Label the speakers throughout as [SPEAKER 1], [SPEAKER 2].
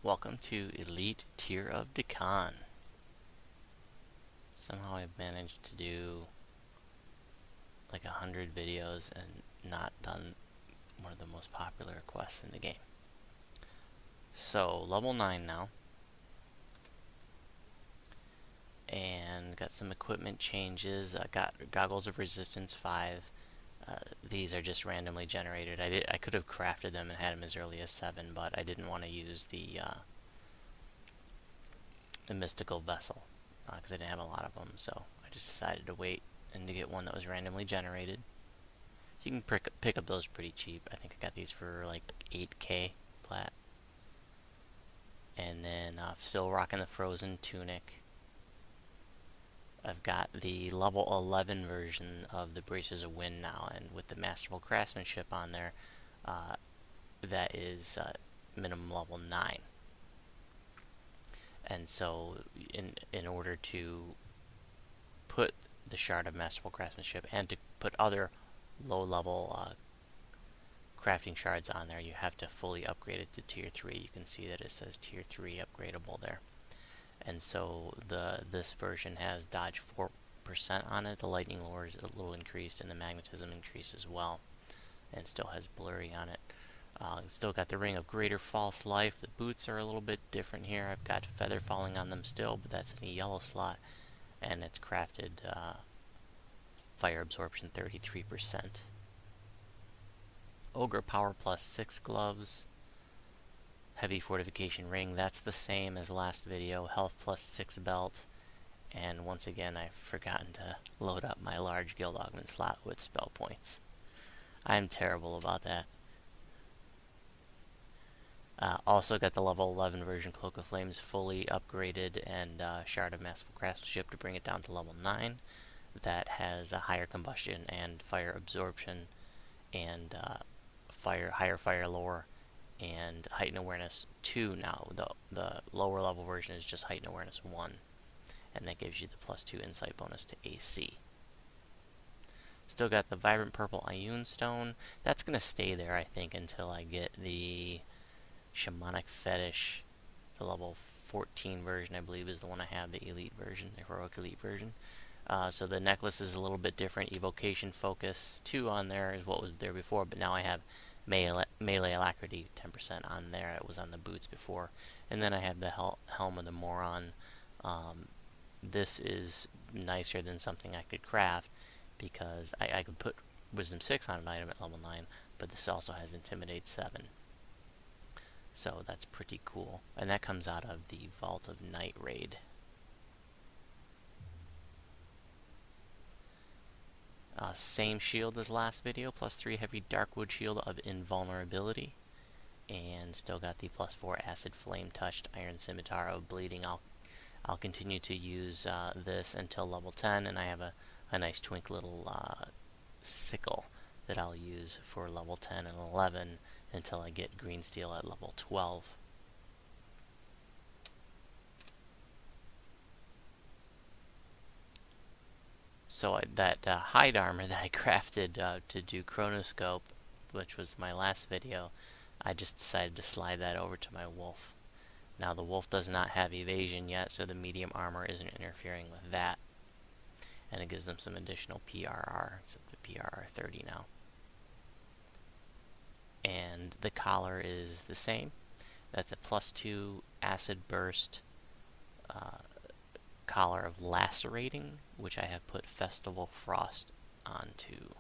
[SPEAKER 1] Welcome to Elite Tear of Dhakaan. Somehow I've managed to do like 100 videos and not done one of the most popular quests in the game. So, level 9 now. And got some equipment changes. I got Goggles of Resistance 5. These are just randomly generated. I could have crafted them and had them as early as 7, but I didn't want to use the mystical vessel because I didn't have a lot of them, so I just decided to wait and to get one that was randomly generated. You can pick up those pretty cheap. I think I got these for like 8k plat. And then still rocking the frozen tunic. I've got the level 11 version of the Braces of Wind now, and with the Masterful Craftsmanship on there, that is minimum level 9. And so, in order to put the Shard of Masterful Craftsmanship and to put other low-level crafting shards on there, you have to fully upgrade it to Tier 3. You can see that it says Tier 3 upgradable there. And so this version has dodge 4% on it. The lightning lure is a little increased, and the magnetism increased as well. And still has blurry on it. Still got the Ring of Greater False Life. The boots are a little bit different here. I've got feather falling on them still, but that's in a yellow slot. And it's crafted fire absorption 33%. Ogre Power plus 6 gloves. Heavy Fortification Ring, that's the same as last video. Health plus 6 belt. And once again, I've forgotten to load up my large guild augment slot with spell points. I'm terrible about that. Also got the level 11 version Cloak of Flames fully upgraded, and Shard of Masterful Craftsmanship to bring it down to level 9. That has a higher combustion and fire absorption, and higher fire lore, and heightened awareness 2 now. The lower level version is just heightened awareness 1, and that gives you the +2 insight bonus to AC. Still got the vibrant purple Ioun stone. That's gonna stay there, I think, until I get the shamanic fetish. The level 14 version, I believe, is the one I have, the elite version, the heroic elite version. So the necklace is a little bit different. Evocation focus 2 on there is what was there before, but now I have melee alacrity 10% on there. It was on the boots before. And then I have the helm of the moron. This is nicer than something I could craft, because I could put wisdom 6 on an item at level 9, but this also has intimidate 7. So that's pretty cool. And that comes out of the Vault of Night raid. Same shield as last video, +3 heavy darkwood shield of invulnerability, and still got the +4 acid flame touched iron scimitar of bleeding. I'll continue to use this until level 10, and I have a nice twink little sickle that I'll use for level 10 and 11 until I get green steel at level 12. So that hide armor that I crafted to do chronoscope, which was my last video, I just decided to slide that over to my wolf. Now the wolf does not have evasion yet, so the medium armor isn't interfering with that. And it gives them some additional PRR, so the PRR 30 now. And the collar is the same. That's a +2 acid burst collar of lacerating, which I have put Festival Frost onto.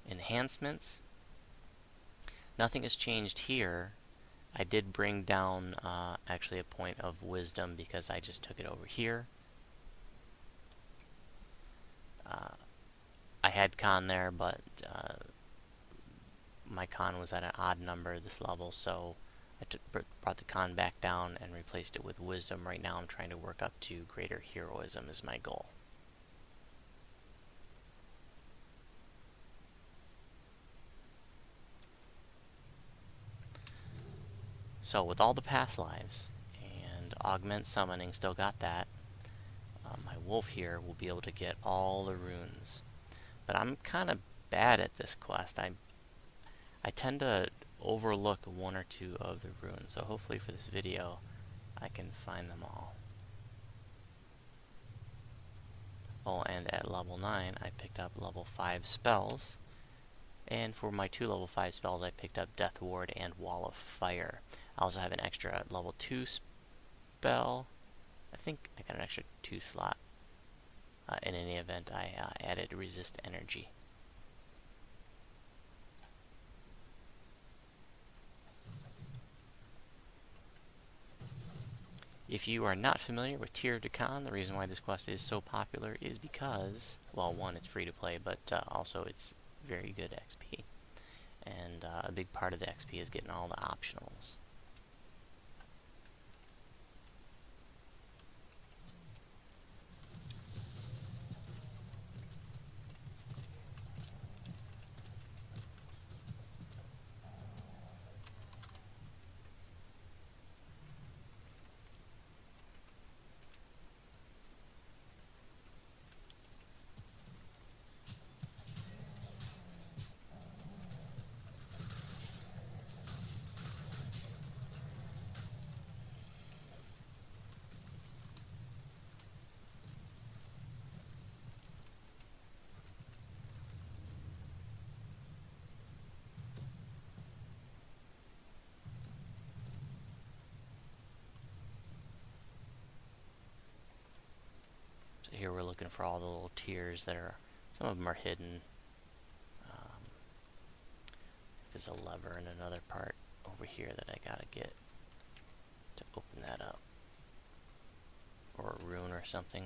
[SPEAKER 1] Enhancements. Nothing has changed here. I did bring down actually a point of wisdom because I just took it over here. I had con there, but my con was at an odd number this level, so I brought the con back down and replaced it with wisdom. Right now I'm trying to work up to greater heroism is my goal. So with all the past lives and augment summoning, still got that. my wolf here will be able to get all the runes. But I'm kind of bad at this quest. I tend to overlook one or two of the runes, so hopefully for this video I can find them all. Oh, and at level 9 I picked up level 5 spells, and for my 2 level 5 spells I picked up Death Ward and Wall of Fire. I also have an extra level 2 spell. I think I got an extra 2 slot. In any event, I added Resist Energy. If you are not familiar with Tear of Dhakaan, the reason why this quest is so popular is because, well, one, it's free to play, but also it's very good XP. And a big part of the XP is getting all the optionals. Here we're looking for all the little tiers that are, some of them are hidden. There's a lever in another part over here that I gotta get to open that up. Or a rune or something.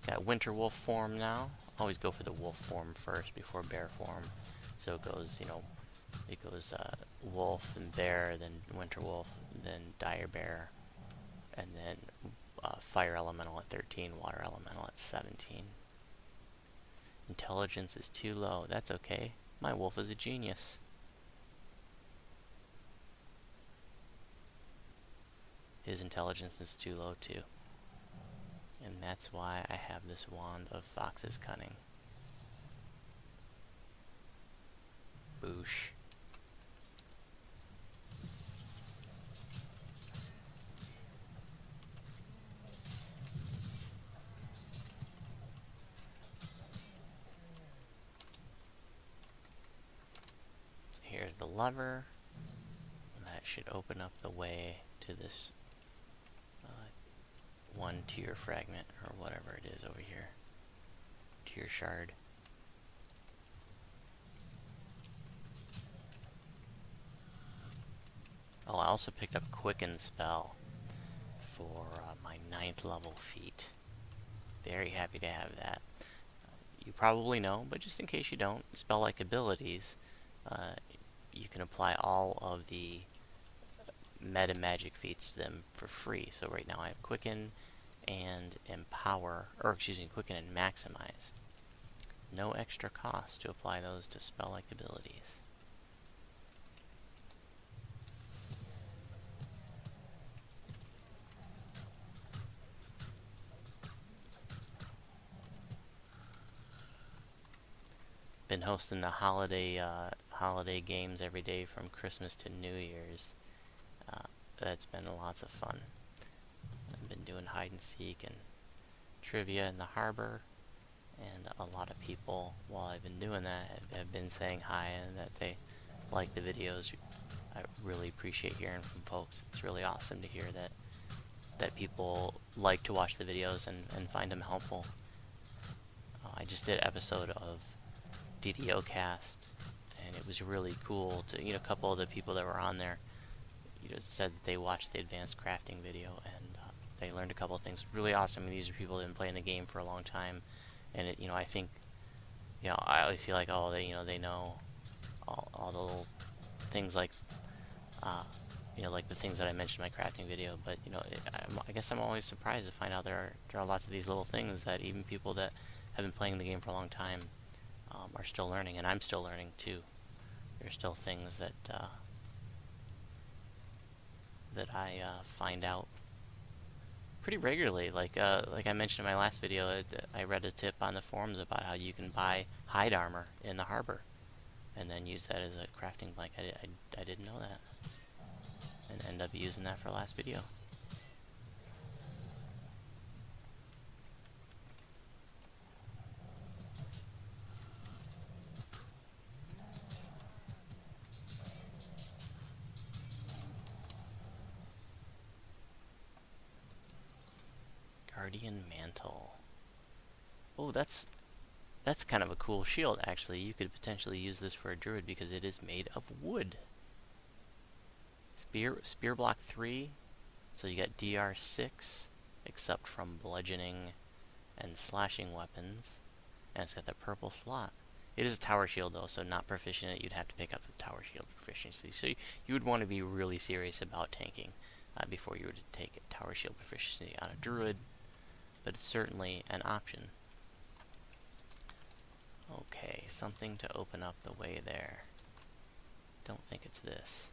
[SPEAKER 1] Got winter wolf form now. Always go for the wolf form first before bear form. So it goes, you know, it goes wolf and bear, then winter wolf, then dire bear, and then fire elemental at 13, water elemental at 17. Intelligence is too low. That's okay. My wolf is a genius. His intelligence is too low too. And that's why I have this wand of Fox's Cunning. Boosh. Here's the lever. That should open up the way to this one tier fragment, or whatever it is over here. Tier shard. Oh, I also picked up Quicken spell for my 9th level feat. Very happy to have that. You probably know, but just in case you don't, spell-like abilities, you can apply all of the meta magic feats to them for free. So right now I have Quicken and Empower, or excuse me, Quicken and Maximize. No extra cost to apply those to spell-like abilities. Been hosting the holiday games every day from Christmas to New Year's. That's been lots of fun. I've been doing hide and seek and trivia in the harbor, and a lot of people, while I've been doing that, have been saying hi and that they like the videos. I really appreciate hearing from folks. It's really awesome to hear that people like to watch the videos and find them helpful. I just did an episode of DDO cast, and it was really cool to, you know, a couple of the people that were on there, you know, said that they watched the advanced crafting video and they learned a couple of things. Really awesome. I mean, these are people that have been playing the game for a long time, and it, you know, I think, you know, I always feel like, oh, they, you know, they know all the little things like, you know, like the things that I mentioned in my crafting video. But you know, I guess I'm always surprised to find out there are lots of these little things that even people that have been playing the game for a long time are still learning, and I'm still learning too. There's still things that I find out pretty regularly. Like I mentioned in my last video, I read a tip on the forums about how you can buy hide armor in the harbor and then use that as a crafting blanket. I didn't know that, and end up using that for last video. Guardian Mantle. Oh, that's kind of a cool shield, actually. You could potentially use this for a druid because it is made of wood. Spear block 3, so you get DR 6, except from bludgeoning and slashing weapons, and it's got the purple slot. It is a tower shield though, so not proficient in it. You'd have to pick up the tower shield proficiency. So you would want to be really serious about tanking before you were to take a tower shield proficiency on a druid, but it's certainly an option. Okay, something to open up the way there. Don't think it's this.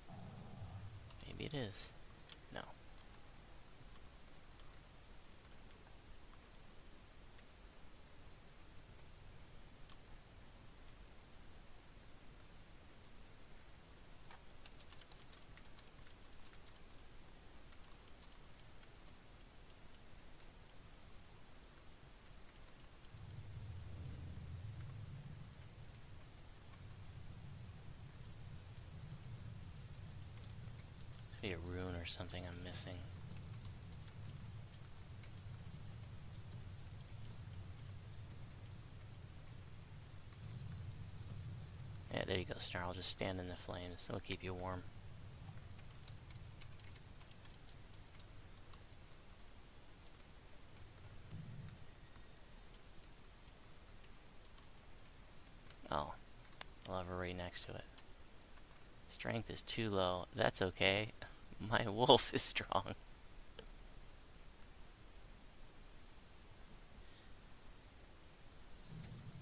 [SPEAKER 1] Maybe it is. No. Maybe a rune or something I'm missing. Yeah, there you go, Snarl. Just stand in the flames. It'll keep you warm. Oh, lava right next to it. Strength is too low. That's okay. My wolf is strong.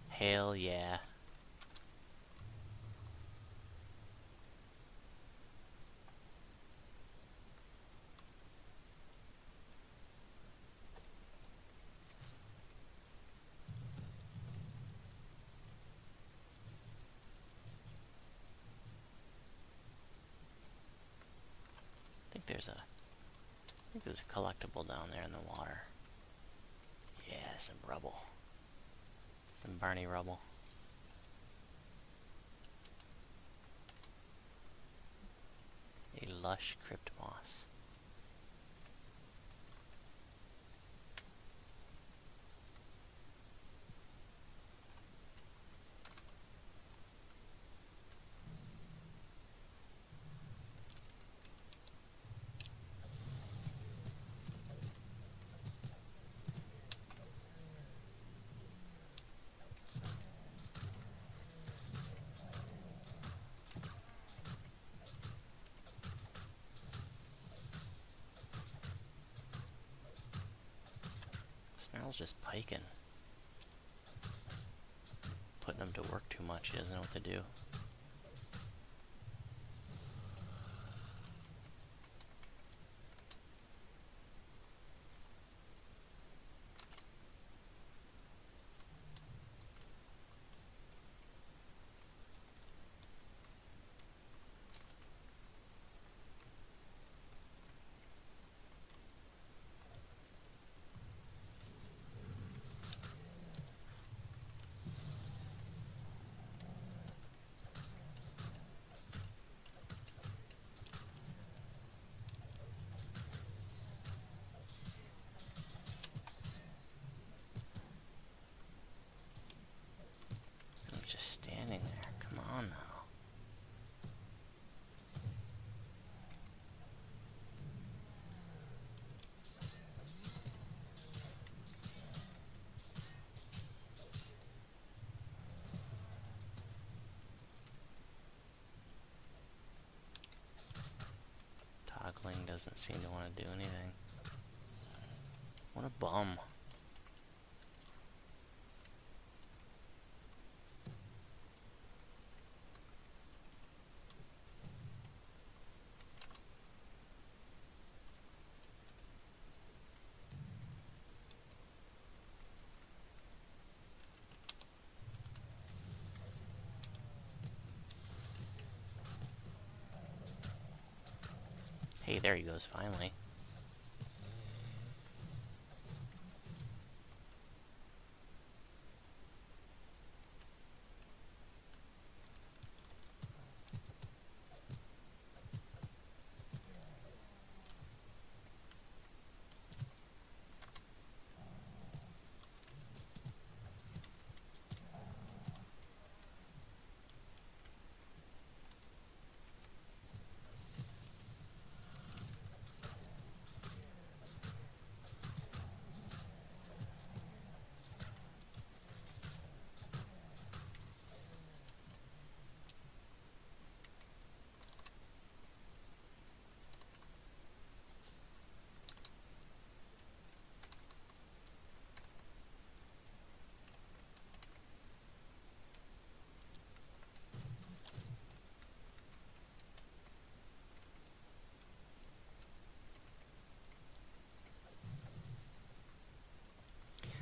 [SPEAKER 1] Hell yeah. I think there's a collectible down there in the water. Yeah, some rubble. Some Barney rubble. A lush crypt moss. Snarl's just piking. Putting him to work too much, he doesn't know what to do. Doesn't seem to want to do anything. What a bum. Hey, there he goes, finally.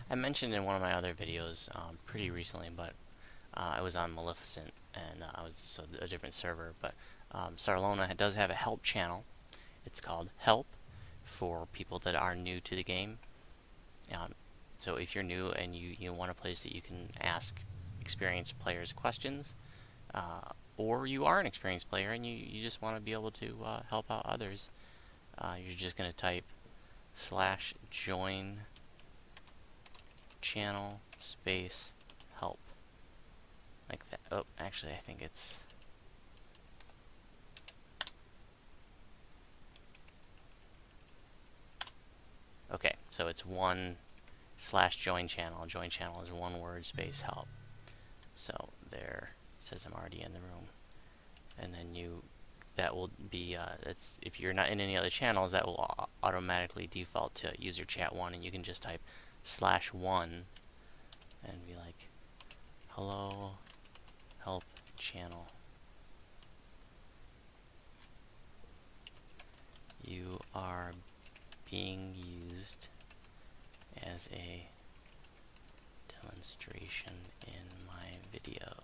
[SPEAKER 1] I mentioned in one of my other videos pretty recently, but I was on Maleficent, and I was a different server, but Sarlona does have a help channel. It's called Help for people that are new to the game. So if you're new and you want a place that you can ask experienced players questions, or you are an experienced player and you just want to be able to help out others, you're just going to type /join channel space help, like that. Oh, actually, I think it's okay. So it's /join channel. Join channel is one word space help. So there it says I'm already in the room, and then that will be it's if you're not in any other channels, that will automatically default to user chat 1, and you can just type /1 and be like, hello help channel, you are being used as a demonstration in my video.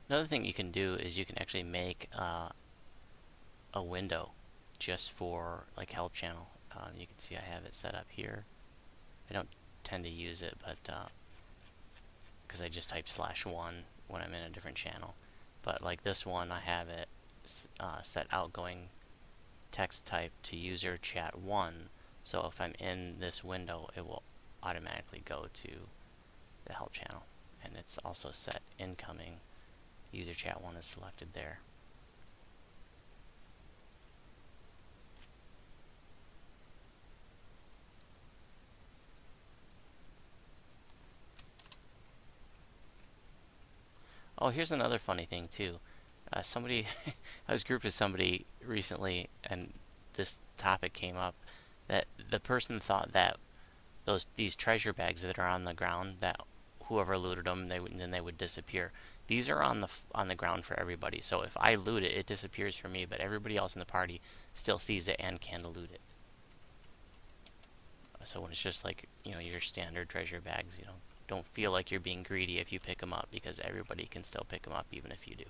[SPEAKER 1] Another thing you can do is you can actually make a window just for like help channel. You can see I have it set up here. I don't tend to use it, but because I just type /1 when I'm in a different channel. But like this one, I have it set outgoing text type to user chat 1. So if I'm in this window, it will automatically go to the help channel. And it's also set incoming. User chat 1 is selected there. Oh, here's another funny thing too. Somebody, I was grouped with somebody recently, and this topic came up, that the person thought that these treasure bags that are on the ground, that whoever looted them, then they would disappear. These are on the ground for everybody. So if I loot it, it disappears for me, but everybody else in the party still sees it and can loot it. So when it's just like, you know, your standard treasure bags, you know, don't feel like you're being greedy if you pick them up, because everybody can still pick them up even if you do.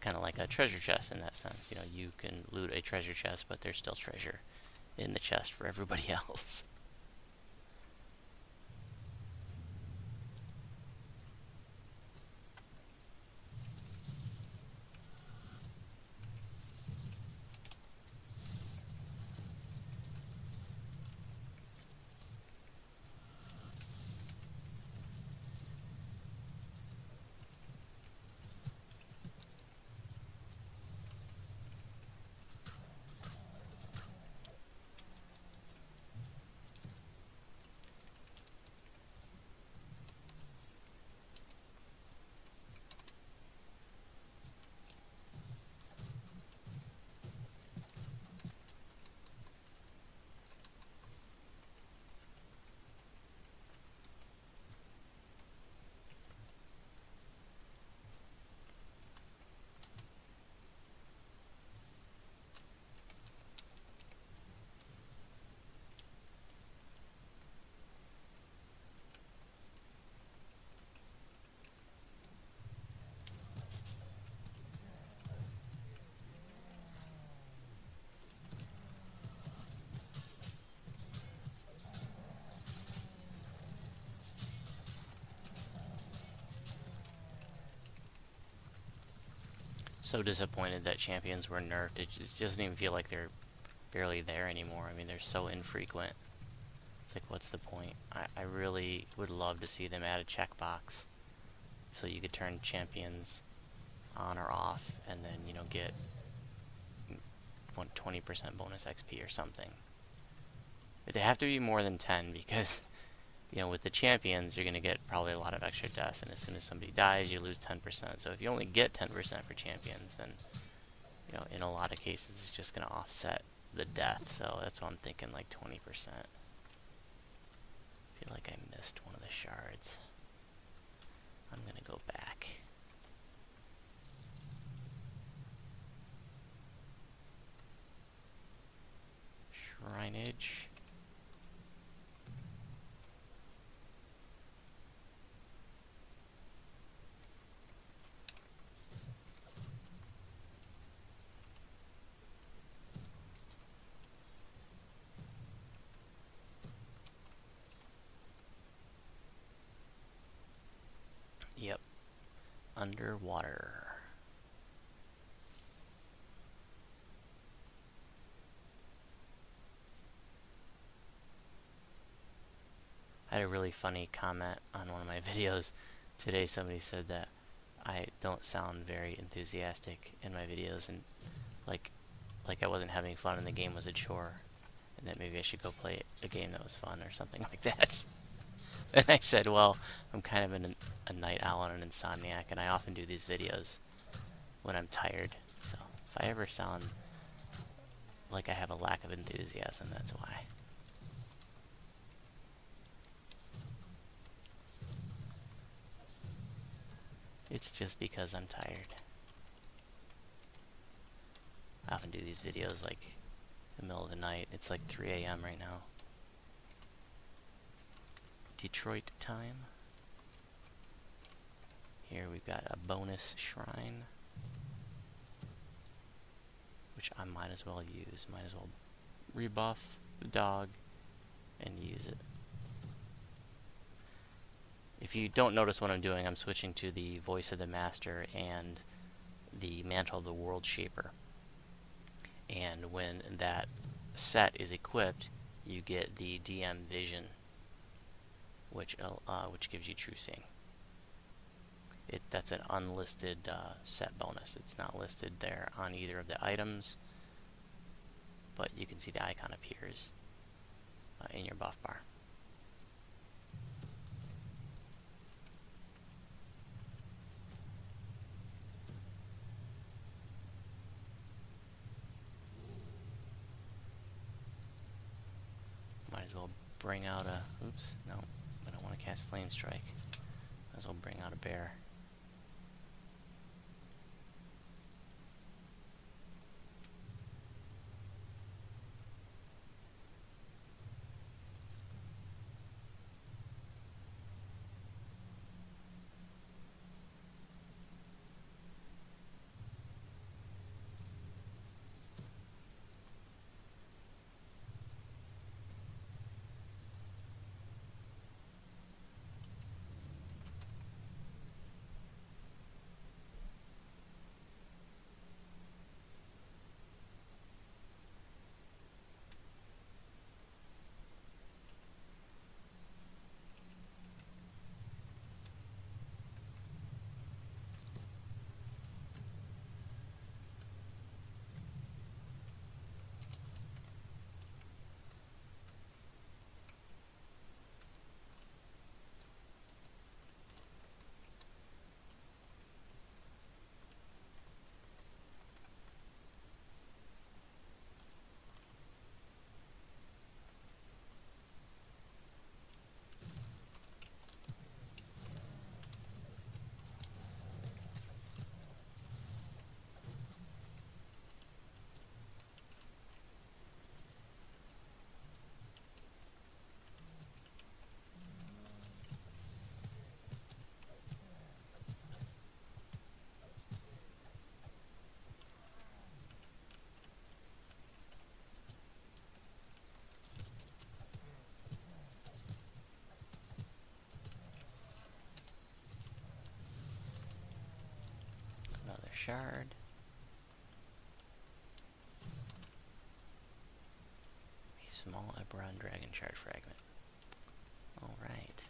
[SPEAKER 1] Kind of like a treasure chest in that sense. You know, you can loot a treasure chest, but there's still treasure in the chest for everybody else. So disappointed that champions were nerfed. It just doesn't even feel like they're barely there anymore. I mean, they're so infrequent. It's like, what's the point? I really would love to see them add a checkbox so you could turn champions on or off, and then, you know, get 20% bonus XP or something. But they have to be more than 10, because, you know, with the champions, you're going to get probably a lot of extra deaths, and as soon as somebody dies, you lose 10%. So if you only get 10% for champions, then, you know, in a lot of cases, it's just going to offset the death. So that's why I'm thinking like 20%. I feel like I missed one of the shards. I'm going to go back. Shrineage. Yep. Underwater. I had a really funny comment on one of my videos today. Somebody said that I don't sound very enthusiastic in my videos, and like I wasn't having fun and the game was a chore, and that maybe I should go play a game that was fun or something like that. And I said, well, I'm kind of a night owl and an insomniac, and I often do these videos when I'm tired. So if I ever sound like I have a lack of enthusiasm, that's why. It's just because I'm tired. I often do these videos like in the middle of the night. It's like 3 a.m. right now. Detroit time. Here we've got a bonus shrine. I might as well rebuff the dog and use it. If you don't notice what I'm doing, I'm switching to the Voice of the Master and the Mantle of the World Shaper. And when that set is equipped, you get the DM Vision, which gives you True Seeing. That's an unlisted set bonus. It's not listed there on either of the items, but you can see the icon appears in your buff bar. Might as well bring out a... Oops, no, I don't want to cast Flame Strike. Might as well bring out a bear. Shard. A small Eberron Dragon Shard fragment. Alright.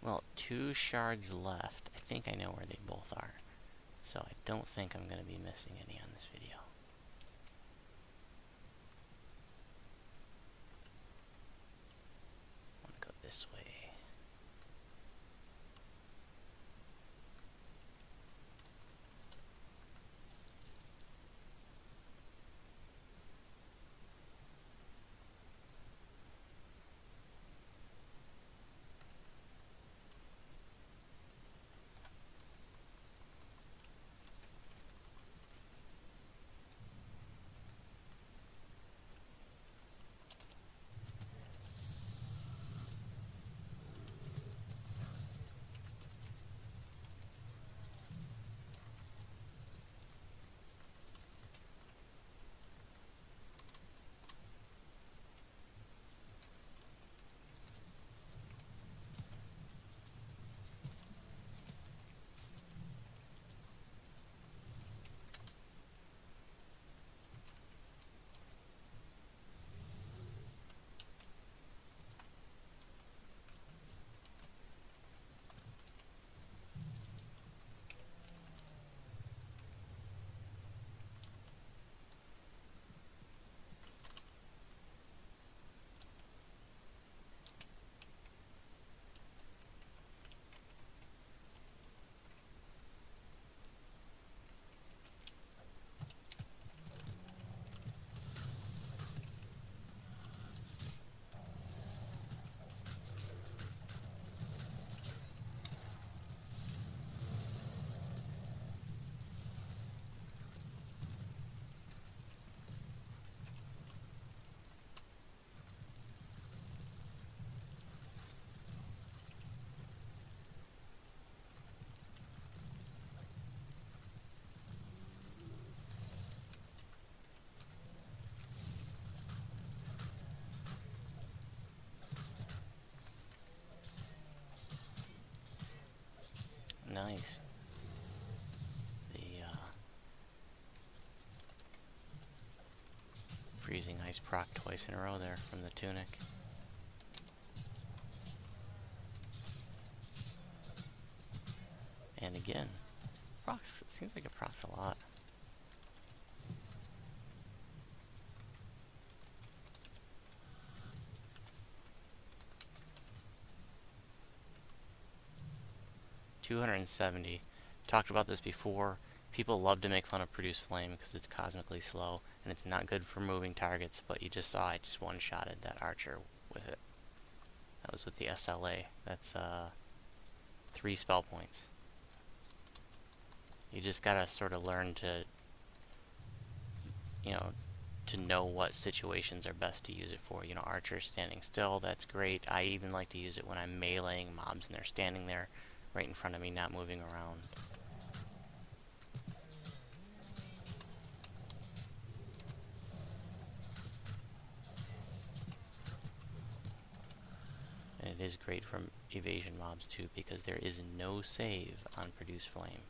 [SPEAKER 1] Well, 2 shards left. I think I know where they both are. So I don't think I'm going to be missing any on this video. I want to go this way. nice. The freezing ice proc twice in a row there from the tunic. And again, procs, it seems like it procs a lot. $270. Talked about this before. People love to make fun of Produce Flame because it's cosmically slow and it's not good for moving targets, but you just saw I just one-shotted that archer with it. That was with the SLA. That's 3 spell points. You just gotta sort of learn to, you know, to know what situations are best to use it for. You know, archers standing still, that's great. I even like to use it when I'm meleeing mobs and they're standing there right in front of me, not moving around. And it is great for evasion mobs too, because there is no save on Produce Flame.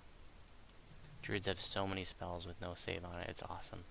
[SPEAKER 1] Druids have so many spells with no save on it, it's awesome.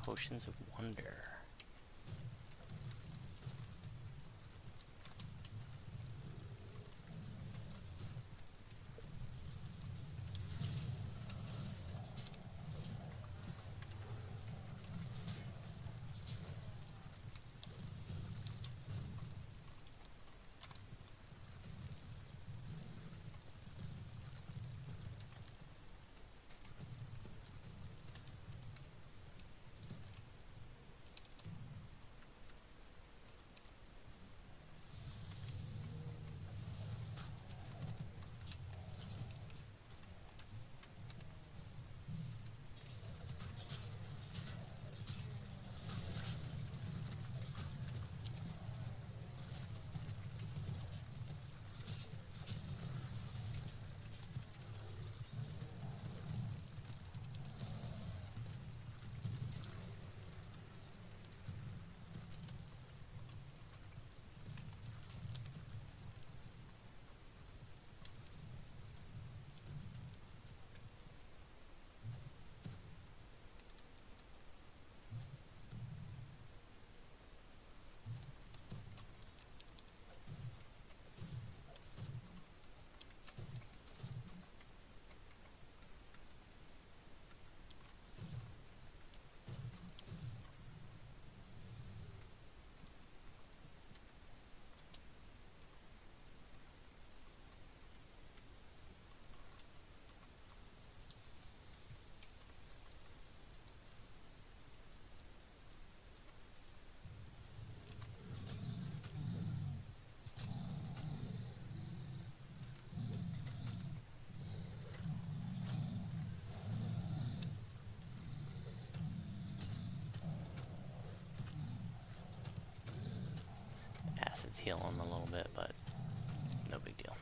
[SPEAKER 1] Potions of Wonder. heal him a little bit, but no big deal.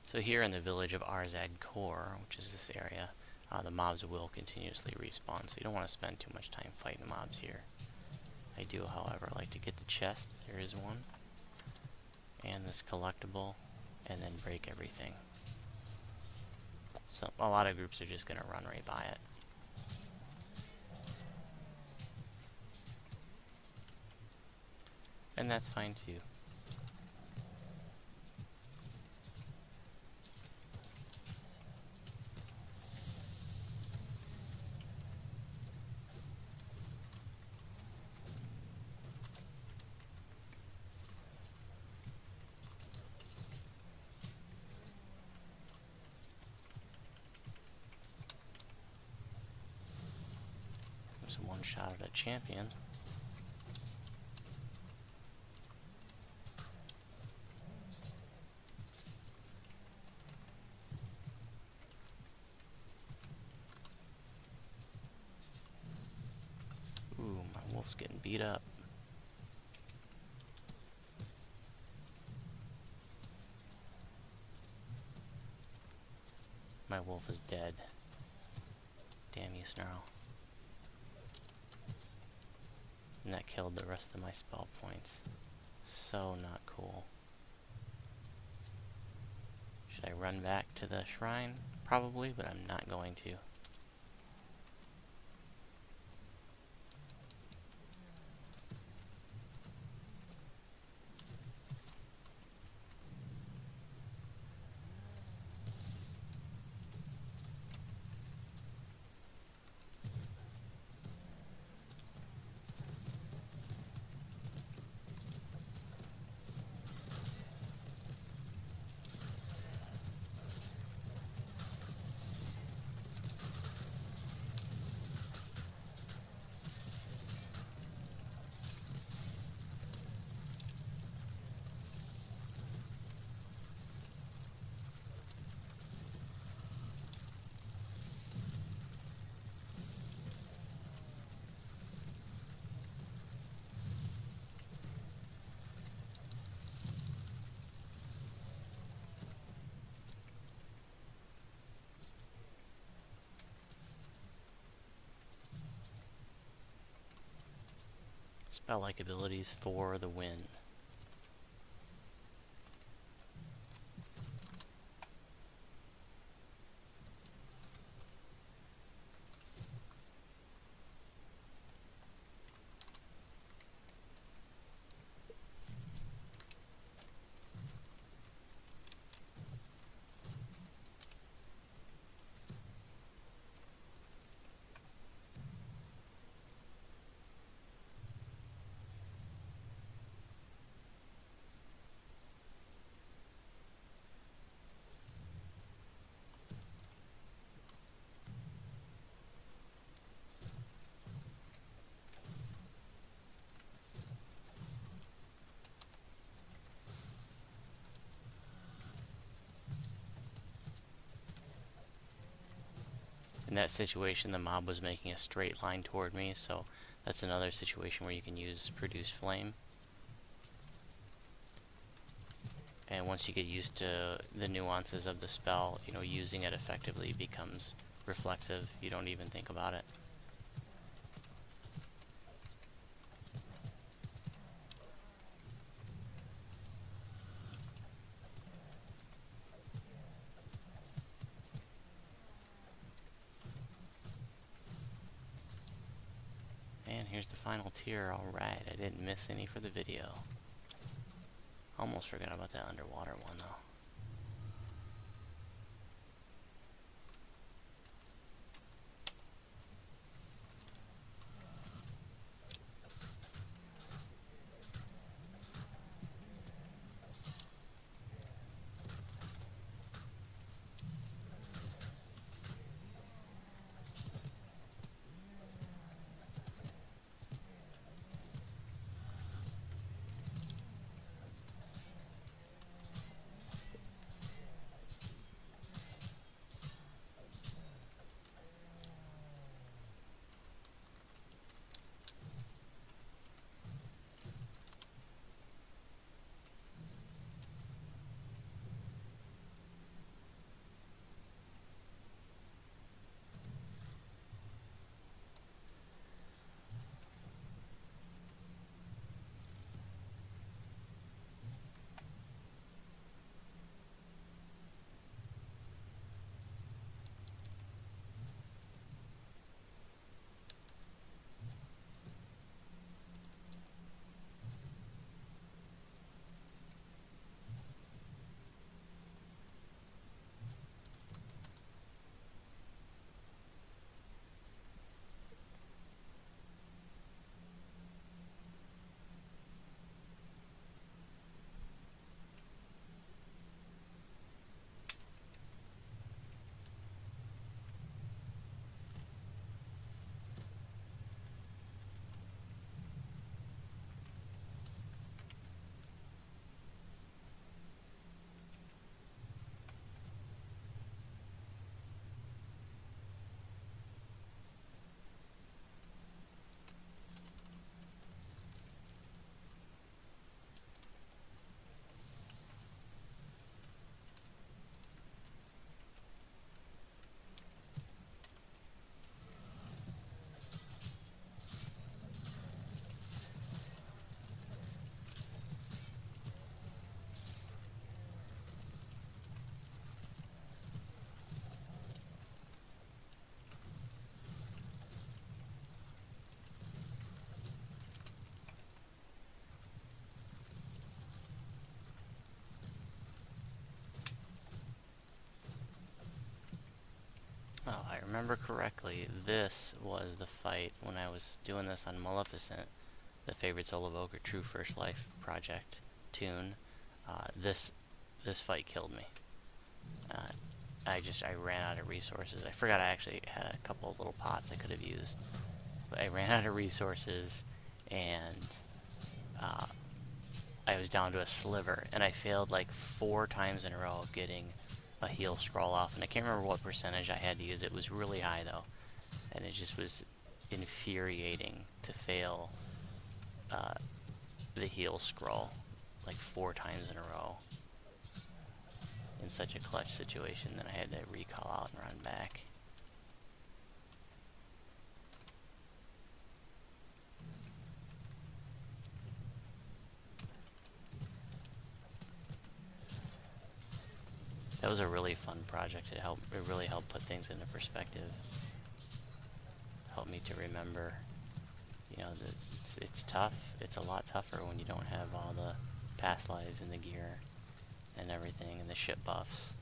[SPEAKER 1] So here in the village of Arzad Core, which is this area, the mobs will continuously respawn, so you don't want to spend too much time fighting the mobs here. I do, however, like to get the chest, there is one, and this collectible, and then break everything. So a lot of groups are just going to run right by it. And that's fine too. There's a one shot at a champion. Ooh, my wolf's getting beat up. My wolf is dead. Damn you, Snarl. And that killed the rest of my spell points. So not cool. Should I run back to the shrine? Probably, but I'm not going to. Spell-like abilities for the win. In that situation, the mob was making a straight line toward me, so that's another situation where you can use Produce Flame. And once you get used to the nuances of the spell, you know, using it effectively becomes reflexive. You don't even think about it. And here's the final tier. Alright, I didn't miss any for the video. Almost forgot about that underwater one though. remember correctly, this was the fight when I was doing this on Maleficent, the favorite Soul Evoker True First Life project tune. This fight killed me. I ran out of resources. I forgot I actually had a couple of little pots I could have used, but I ran out of resources, and I was down to a sliver, and I failed like 4 times in a row of getting a heal scroll off, and I can't remember what percentage I had to use. It was really high though, and it just was infuriating to fail the heal scroll like 4 times in a row in such a clutch situation that I had to recall out and run back. That was a really fun project. It really helped put things into perspective. Helped me to remember, you know, that it's tough. It's a lot tougher when you don't have all the past lives and the gear and everything and the ship buffs.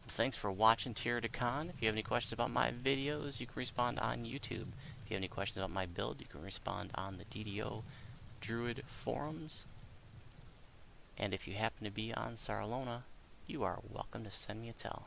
[SPEAKER 1] Well, thanks for watching Tear of Dhakaan. If you have any questions about my videos, you can respond on YouTube. If you have any questions about my build, you can respond on the DDO Druid forums. And if you happen to be on Saralona, you are welcome to send me a tell.